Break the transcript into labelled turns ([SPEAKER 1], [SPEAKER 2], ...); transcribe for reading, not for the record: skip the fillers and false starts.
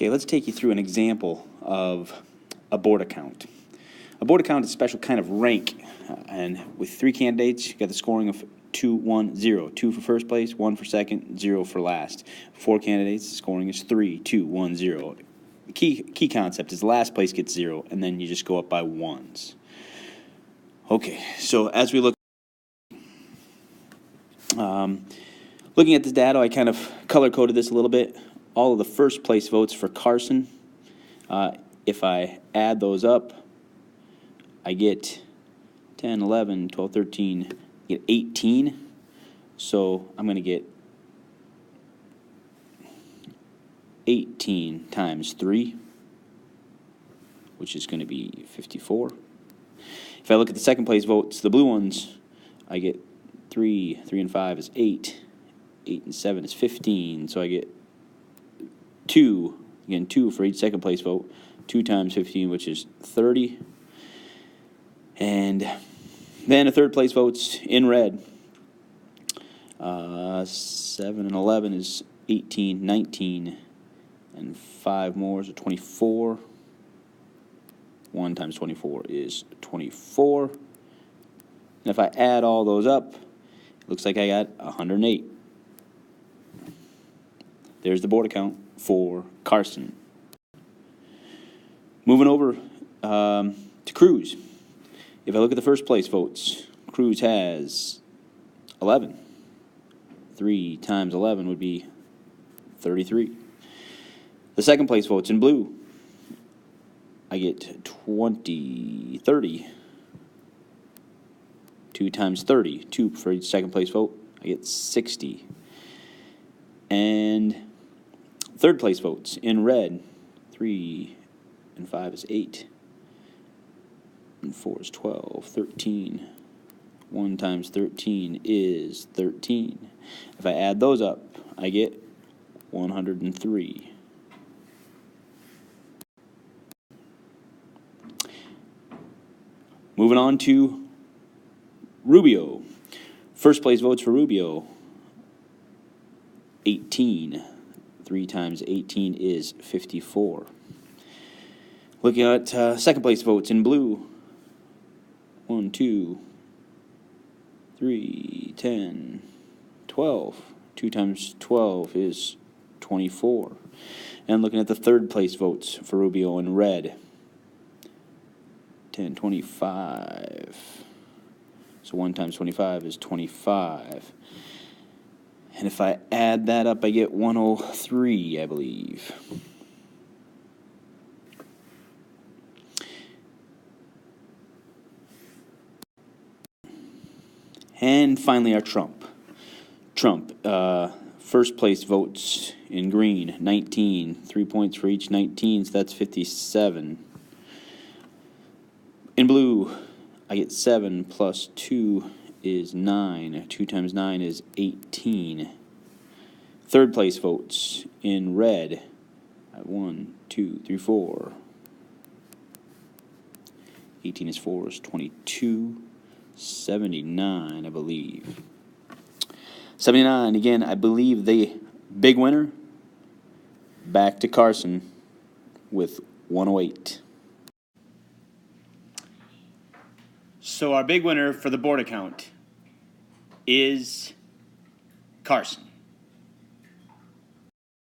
[SPEAKER 1] Okay, let's take you through an example of a Borda count. A Borda count is a special kind of rank, and with 3 candidates, you got the scoring of 2, 1, 0. 2 for first place, 1 for second, 0 for last. 4 candidates, the scoring is 3, 2, 1, 0. The key concept is the last place gets 0, and then you just go up by ones. Okay, so as we look, looking at this data, I kind of color-coded this a little bit. All of the first place votes for Carson, if I add those up, I get 10, 11, 12, 13, I get 18. So I'm going to get 18 times 3, which is going to be 54. If I look at the second place votes, the blue ones, I get 3, 3 and 5 is 8, 8 and 7 is 15, so I get 2, again 2 for each second place vote, 2 times 15, which is 30. And then the third place votes in red, 7 and 11 is 18, 19, and 5 more is 24. 1 times 24 is 24. And if I add all those up, it looks like I got 108. There's the Borda count for Carson. Moving over to Cruz. If I look at the first place votes, Cruz has 11. 3 times 11 would be 33. The second place votes in blue, I get 30. 2 times 30, 2 for each second place vote, I get 60. And third place votes in red, 3 and 5 is 8. And 4 is 12, 13. 1 times 13 is 13. If I add those up, I get 103. Moving on to Rubio. First place votes for Rubio, 18. 3 times 18 is 54. Looking at second place votes in blue, 1, 2, 3, 10, 12. 2 times 12 is 24. And looking at the third place votes for Rubio in red, 10, 25. So 1 times 25 is 25. And if I add that up, I get 103, I believe. And finally, our Trump. First place votes in green, 19. 3 points for each 19, so that's 57. In blue, I get 7 plus 2 is 9. 2 times 9 is 18. Third place votes in red, 1, 2, 3, 4. 18 is 4 is 22. 79, I believe. 79, again, I believe the big winner, back to Carson with 108. So our big winner for the Borda count is Carson.